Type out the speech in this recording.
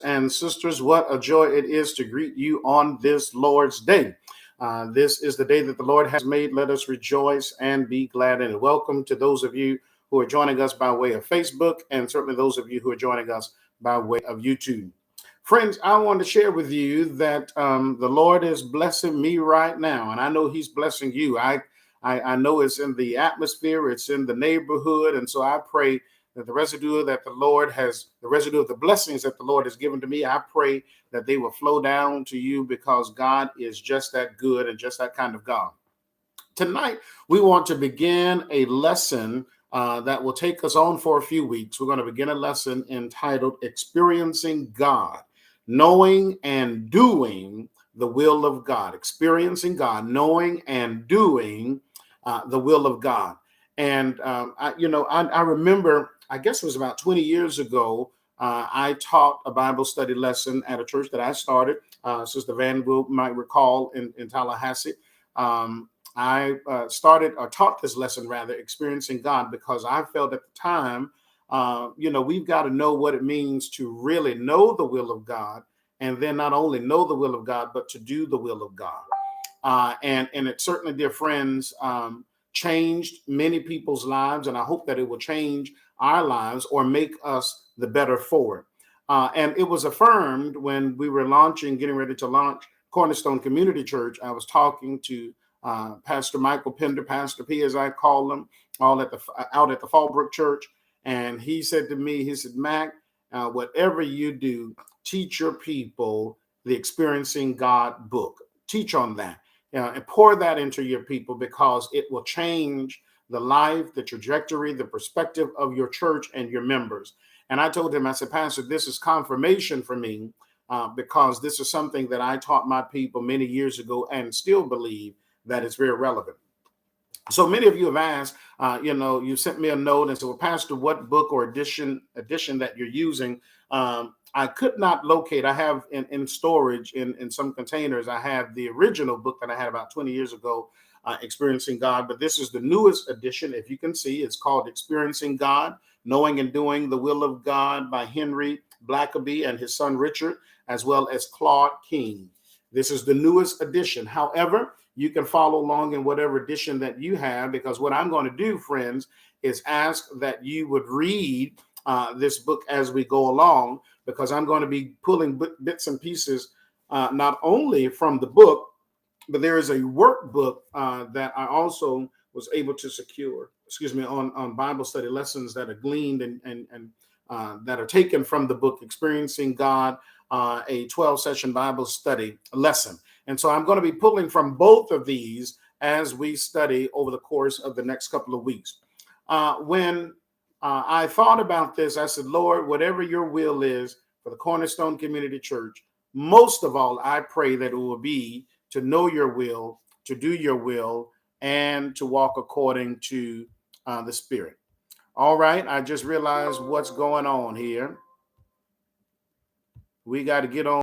And sisters, what a joy it is to greet you on this Lord's Day. This is the day that the Lord has made. Let us rejoice and be glad in it. Welcome to those of you who are joining us by way of Facebook, and certainly those of you who are joining us by way of YouTube. Friends, I want to share with you that the Lord is blessing me right now, and I know He's blessing you. I know it's in the atmosphere, it's in the neighborhood, and so I pray that the residue of the blessings that the Lord has given to me, I pray that they will flow down to you because God is just that good and just that kind of God. Tonight, we want to begin a lesson that will take us on for a few weeks. We're going to begin a lesson entitled Experiencing God, Knowing and Doing the Will of God. Experiencing God, knowing and doing the will of God. And I remember, I guess it was about 20 years ago, I taught a Bible study lesson at a church that I started. Sister Van Will might recall in Tallahassee. I started or taught this lesson rather, experiencing God, because I felt at the time, we've got to know what it means to really know the will of God, and then not only know the will of God, but to do the will of God. And it certainly, dear friends, changed many people's lives, and I hope that it will change our lives or make us the better for it. And it was affirmed when we were getting ready to launch Cornerstone Community Church. I was talking to Pastor Michael Pender, Pastor P, as I call him, out at the Fallbrook Church, and he said to me, he said, Mac, whatever you do, teach your people the Experiencing God book. Teach on that. And pour that into your people, because it will change the life, the trajectory, the perspective of your church and your members. And I told him, I said, Pastor, this is confirmation for me, because this is something that I taught my people many years ago and still believe that it's very relevant. So many of you have asked, you sent me a note and said, well, Pastor, what book or edition that you're using? I could not locate. I have in storage in some containers. I have the original book that I had about 20 years ago, Experiencing God. But this is the newest edition. If you can see, it's called Experiencing God, Knowing and Doing the Will of God by Henry Blackaby and his son Richard, as well as Claude King. This is the newest edition. However, you can follow along in whatever edition that you have, because what I'm going to do, friends, is ask that you would read this book as we go along, because I'm going to be pulling bits and pieces, not only from the book, but there is a workbook that I also was able to secure, on Bible study lessons that are gleaned and that are taken from the book Experiencing God, a 12-session Bible study lesson. And so I'm going to be pulling from both of these as we study over the course of the next couple of weeks. When I thought about this, I said, Lord, whatever your will is for the Cornerstone Community Church, most of all, I pray that it will be to know your will, to do your will, and to walk according to the Spirit. All right, I just realized what's going on here. We got to get on.